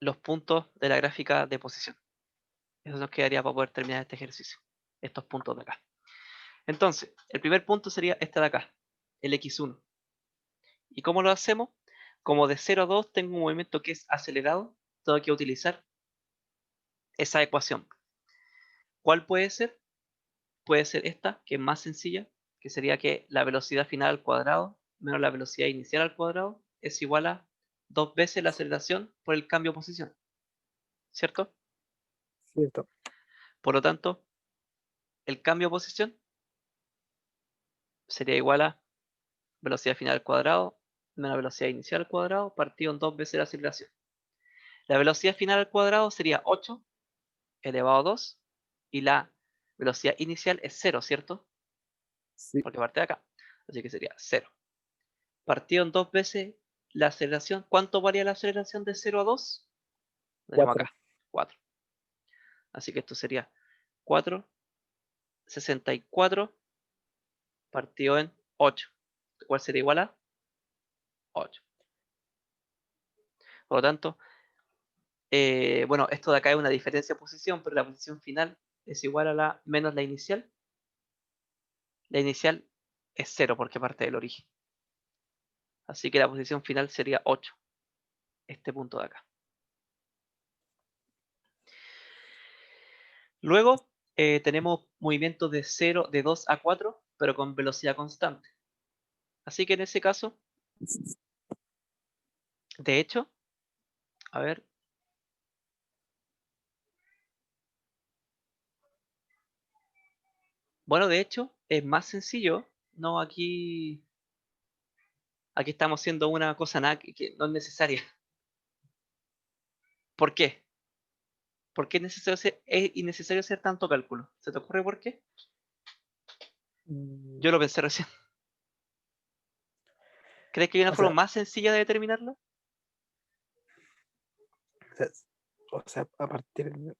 los puntos de la gráfica de posición. Eso nos quedaría para poder terminar este ejercicio. Estos puntos de acá. Entonces, el primer punto sería este de acá, el x1. ¿Y cómo lo hacemos? Como de 0 a 2 tengo un movimiento que es acelerado, tengo que utilizar esa ecuación. ¿Cuál puede ser? Puede ser esta, que es más sencilla, que sería que la velocidad final al cuadrado menos la velocidad inicial al cuadrado es igual a 2 veces la aceleración por el cambio de posición, ¿cierto? cierto. Por lo tanto, el cambio de posición sería igual a velocidad final al cuadrado menos velocidad inicial al cuadrado partido en 2 veces la aceleración. La velocidad final al cuadrado sería 8 elevado a 2 y la velocidad inicial es 0, ¿cierto? Sí, Porque parte de acá. Así que sería 0. Partido en 2 veces la aceleración. ¿Cuánto varía la aceleración de 0 a 2? Lo tenemos 4. acá, 4. Así que esto sería 4, 64 partido en 8. ¿Cuál sería igual a 8? Por lo tanto, bueno, esto de acá es una diferencia de posición, pero la posición final es igual a la menos la inicial. La inicial es 0 porque parte del origen. Así que la posición final sería 8, este punto de acá. Luego tenemos movimientos de 0, de 2 a 4, pero con velocidad constante. Así que en ese caso, de hecho, a ver, bueno, de hecho es más sencillo. No, aquí estamos haciendo una cosa nada que no es necesaria. ¿Por qué? ¿Por qué es innecesario hacer tanto cálculo? ¿Se te ocurre por qué? Mm, Yo lo pensé recién. ¿Crees que hay una O forma sea, más sencilla de determinarlo? o sea, o sea, a partir de...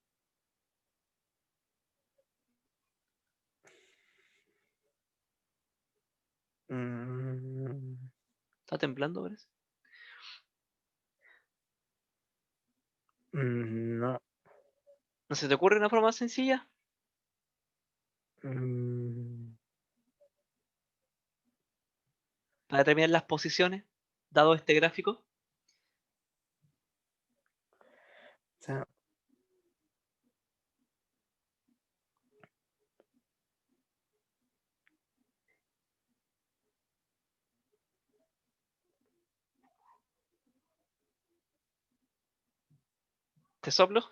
Mm, ¿Está temblando, parece? no. ¿No se te ocurre una forma más sencilla Mm, para determinar las posiciones, dado este gráfico? o sea, ¿Te soplo?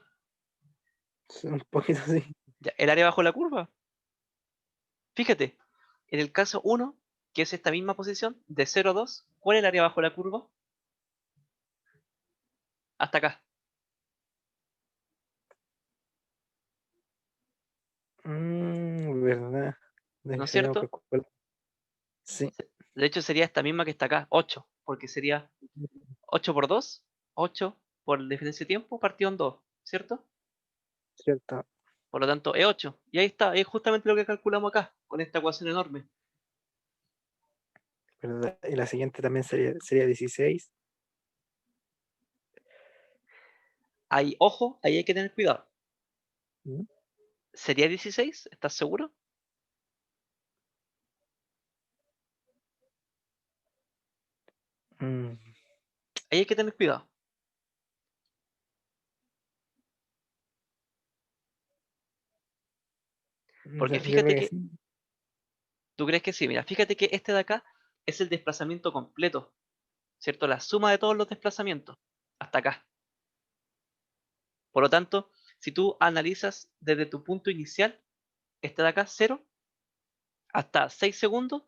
un poquito así. Ya, el área bajo la curva. Fíjate, en el caso 1, que es esta misma posición, de 0 a 2, ¿cuál es el área bajo la curva? Hasta acá, ¿Verdad? ¿no es Debo cierto? calcular. Sí, De hecho sería esta misma que está acá, 8, porque sería 8 por 2, 8 por la diferencia de tiempo partido en 2, ¿cierto? cierto. Por lo tanto, es 8. Y ahí está, es justamente lo que calculamos acá, con esta ecuación enorme. ¿Verdad? Y la siguiente también sería 16. Ahí, ojo, ahí hay que tener cuidado. ¿Mm? ¿Sería 16? ¿Estás seguro? Mm, Ahí hay que tener cuidado. Porque yo creo fíjate que que, sí. ¿tú crees que sí? Mira, fíjate que este de acá es el desplazamiento completo, ¿cierto? La suma de todos los desplazamientos hasta acá. Por lo tanto, si tú analizas desde tu punto inicial, este de acá, 0, hasta 6 segundos,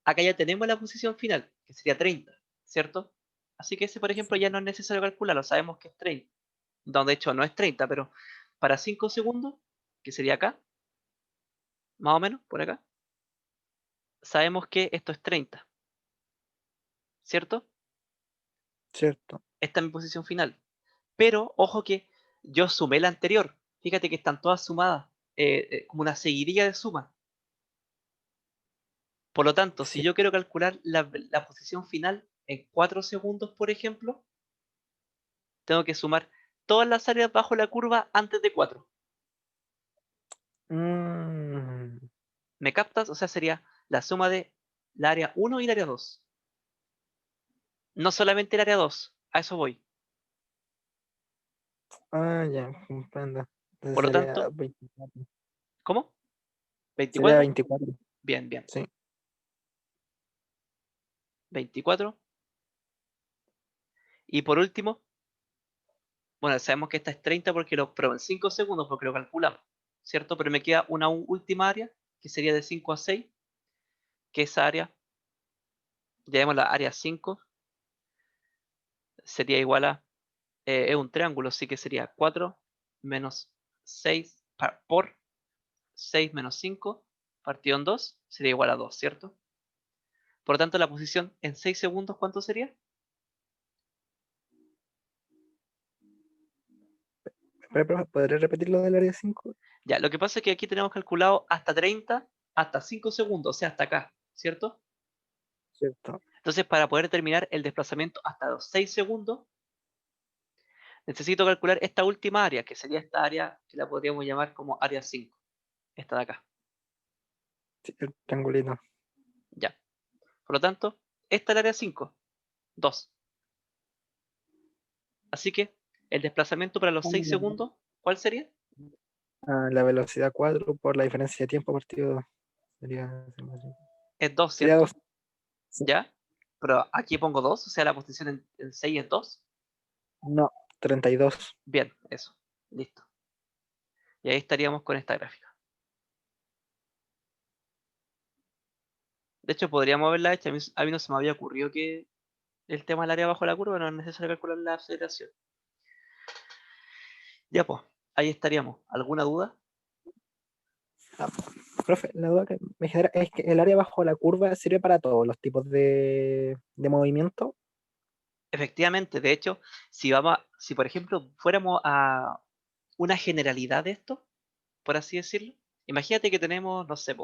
acá ya tenemos la posición final, que sería 30, ¿cierto? Así que ese, por ejemplo, ya no es necesario calcularlo, sabemos que es 30. No, de hecho, no es 30, pero para 5 segundos, que sería acá, más o menos, por acá, sabemos que esto es 30, ¿cierto? cierto. Esta es mi posición final. Pero, ojo que yo sumé la anterior. Fíjate que están todas sumadas, como una seguidilla de suma. Por lo tanto, si Sí. yo quiero calcular la posición final en 4 segundos, por ejemplo, tengo que sumar todas las áreas bajo la curva antes de 4. Mm, ¿Me captas? O sea, sería la suma de la área 1 y el área 2. No solamente el área 2, a eso voy. ya, comprendo. Entonces Por lo sería tanto, 24. ¿cómo? Sería ¿24? 24. Bien, bien. Sí. 24. Y por último, bueno, sabemos que esta es 30 pero en 5 segundos porque lo calculamos, ¿cierto? Pero me queda una última área que sería de 5 a 6, que esa área, llamémosla área 5, sería igual a, es un triángulo, así que sería 4 menos 6 por 6 menos 5 partido en 2 sería igual a 2, ¿cierto? Por lo tanto, la posición en 6 segundos, ¿cuánto sería? ¿Podría repetir lo del área 5? Ya, lo que pasa es que aquí tenemos calculado hasta 30, hasta 5 segundos, o sea, hasta acá, ¿cierto? Cierto. Entonces, para poder determinar el desplazamiento hasta los 6 segundos, necesito calcular esta última área, que sería esta área que la podríamos llamar como área 5, esta de acá. Sí, el triangulito. Ya. Por lo tanto, esta es el área 5, 2. Así que el desplazamiento para los 6 segundos, ¿cuál sería? La velocidad 4 por la diferencia de tiempo partido 2. Sería, Es 2, sería 2. ¿cierto? ¿Ya? Pero aquí pongo 2, o sea, la posición en 6 es 2. No, 32. Bien, eso. Listo. Y ahí estaríamos con esta gráfica. De hecho, podríamos haberla hecho. A mí no se me había ocurrido que el tema del área bajo la curva no es necesario calcular la aceleración. Ya, pues, ahí estaríamos. ¿Alguna duda? Ah, profe, la duda que me genera es que el área bajo la curva sirve para todos los tipos de movimiento. Efectivamente, de hecho, si por ejemplo fuéramos a una generalidad de esto, por así decirlo, imagínate que tenemos, no sé,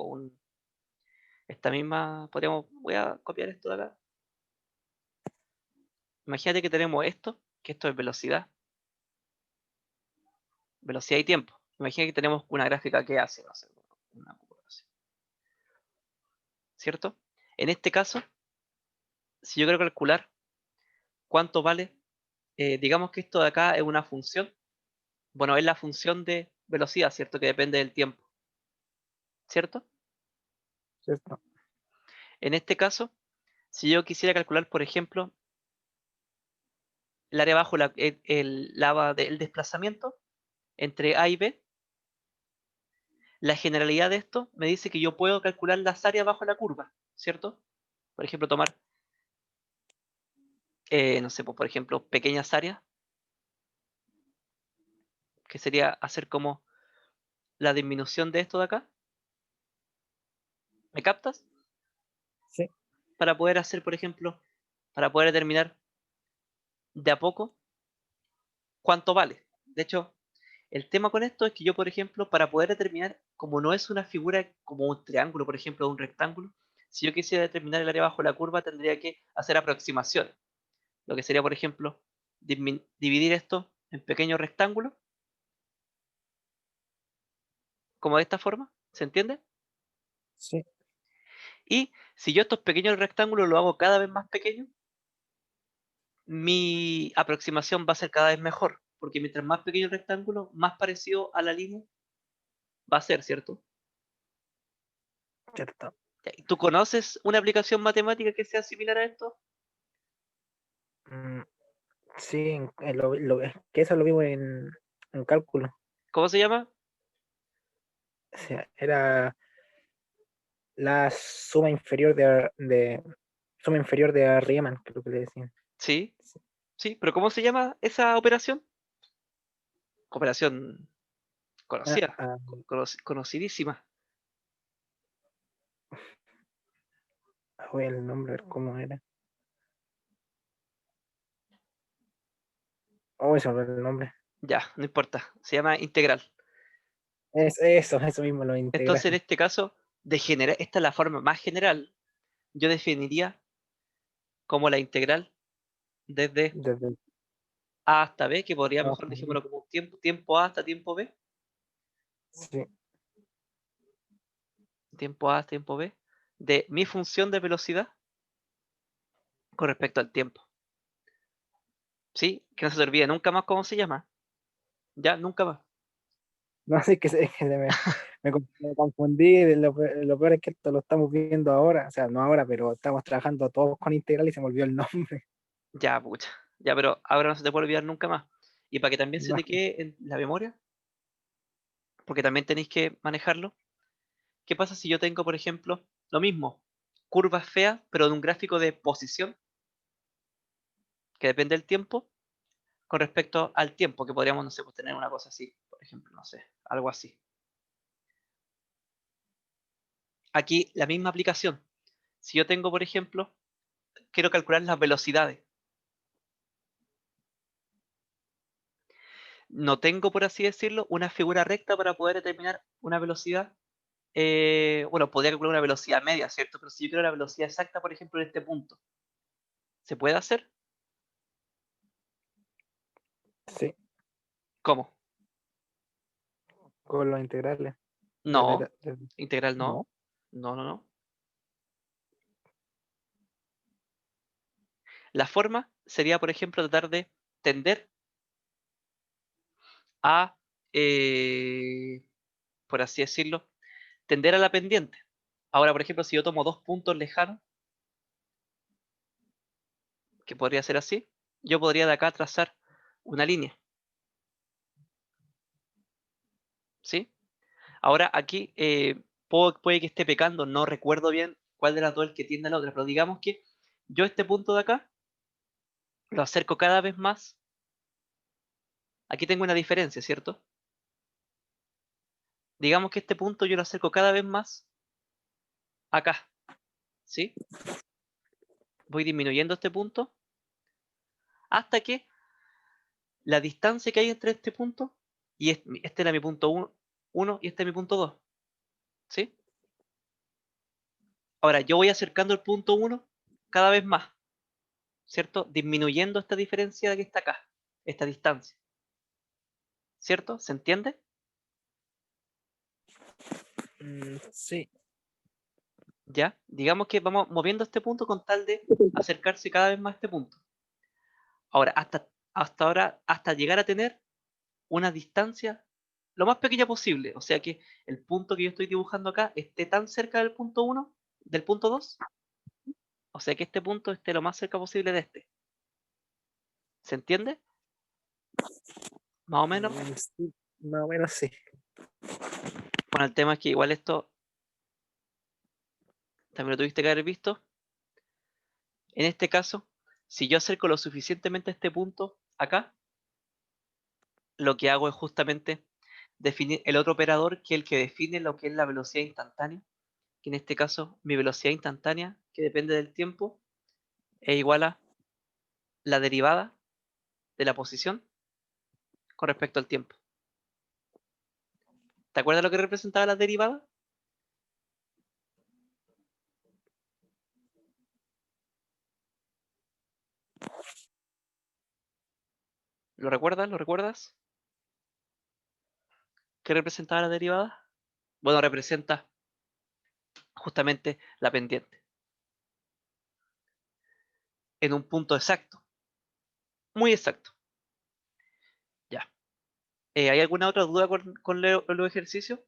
esta misma, voy a copiar esto de acá. Imagínate que tenemos esto, que esto es velocidad, velocidad y tiempo. Imagina que tenemos una gráfica que hace, no sé, una curva así, ¿cierto? En este caso, si yo quiero calcular cuánto vale, digamos que esto de acá es una función, bueno, es la función de velocidad, ¿cierto? Que depende del tiempo, ¿cierto? ¿Cierto? En este caso, si yo quisiera calcular, por ejemplo, el área bajo el desplazamiento entre A y B, la generalidad de esto me dice que yo puedo calcular las áreas bajo la curva, ¿cierto? Por ejemplo, tomar, no sé, pues, por ejemplo, pequeñas áreas, que sería hacer como la disminución de esto de acá. ¿Me captas? Sí. Para poder hacer, por ejemplo, para poder determinar de a poco cuánto vale. De hecho, el tema con esto es que yo, por ejemplo, para poder determinar, como no es una figura como un triángulo, por ejemplo, o un rectángulo, si yo quisiera determinar el área bajo la curva, tendría que hacer aproximaciones. Lo que sería, por ejemplo, dividir esto en pequeños rectángulos, como de esta forma, ¿se entiende? Sí. Y si yo estos pequeños rectángulos lo hago cada vez más pequeños, mi aproximación va a ser cada vez mejor, porque mientras más pequeño el rectángulo, más parecido a la línea va a ser, ¿cierto? Cierto. ¿Tú conoces una aplicación matemática que sea similar a esto? Mm, sí, es que eso lo vimos en cálculo. ¿Cómo se llama? O sea, era la suma inferior suma inferior de Riemann, creo que le decían. Sí, Sí. sí, pero ¿cómo se llama esa operación? Operación. Conocida, Ah, conocidísima. voy el nombre, a ver cómo era. Oh, se me olvidó el nombre. Ya, no importa. Se llama integral. Eso mismo, lo Entonces, en integral. este caso, esta es la forma más general. Yo definiría como la integral desde Desde A hasta B, que podría mejor abajo. dejémoslo como un tiempo A hasta tiempo B. Sí, Tiempo A hasta tiempo B. De mi función de velocidad con respecto al tiempo. ¿Sí? Que no se te olvide nunca más cómo se llama. Ya, nunca más. no sé qué me confundí. Lo peor es que esto lo estamos viendo ahora, o sea, no ahora, pero estamos trabajando todos con integral y se me olvidó el nombre. Ya, pucha. Ya, pero ahora no se te puede olvidar nunca más. Y para que también se No, te quede en la memoria, porque también tenéis que manejarlo. ¿Qué pasa si yo tengo, por ejemplo, lo mismo, curvas feas, pero de un gráfico de posición, que depende del tiempo, con respecto al tiempo, que podríamos, no sé, pues tener una cosa así, por ejemplo, no sé, algo así. Aquí la misma aplicación. Si yo tengo, por ejemplo, quiero calcular las velocidades. No tengo, por así decirlo, una figura recta para poder determinar una velocidad. Bueno, podría calcular una velocidad media, ¿cierto? Pero si yo quiero la velocidad exacta, por ejemplo, en este punto, ¿se puede hacer? sí, ¿Cómo? con los integrales. No, integral no. No, No, no, no. La forma sería, por ejemplo, tratar de tender a, eh, por así decirlo, tender a la pendiente. Ahora, por ejemplo, si yo tomo dos puntos lejanos, que podría ser así, yo podría de acá trazar una línea, ¿sí? Ahora aquí puede que esté pecando, no recuerdo bien cuál de las dos es el que tiende a la otra, pero digamos que yo este punto de acá lo acerco cada vez más. Aquí tengo una diferencia, ¿cierto? Digamos que este punto yo lo acerco cada vez más acá, ¿sí? Voy disminuyendo este punto hasta que la distancia que hay entre este punto y este era mi punto 1 y este es mi punto 2, ¿sí? Ahora yo voy acercando el punto 1 cada vez más, ¿cierto? Disminuyendo esta diferencia que está acá, esta distancia, ¿cierto? ¿Se entiende? sí, Ya, digamos que vamos moviendo este punto con tal de acercarse cada vez más a este punto. Ahora, hasta ahora, hasta llegar a tener una distancia lo más pequeña posible. O sea que el punto que yo estoy dibujando acá esté tan cerca del punto 1, del punto 2. O sea que este punto esté lo más cerca posible de este. ¿Se entiende? Más o menos. sí, más o menos sí. Bueno, el tema es que igual esto también lo tuviste que haber visto. En este caso, si yo acerco lo suficientemente a este punto acá, lo que hago es justamente definir el otro operador que es el que define lo que es la velocidad instantánea, que en este caso mi velocidad instantánea, que depende del tiempo, es igual a la derivada de la posición con respecto al tiempo. ¿Te acuerdas lo que representaba la derivada? ¿Lo recuerdas? ¿Lo recuerdas? ¿Qué representaba la derivada? Bueno, representa justamente la pendiente en un punto exacto, muy exacto. Ya. ¿Hay alguna otra duda con los ejercicios?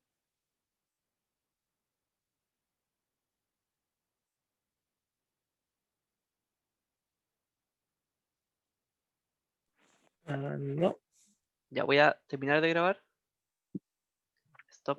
No. Ya voy a terminar de grabar. Stop.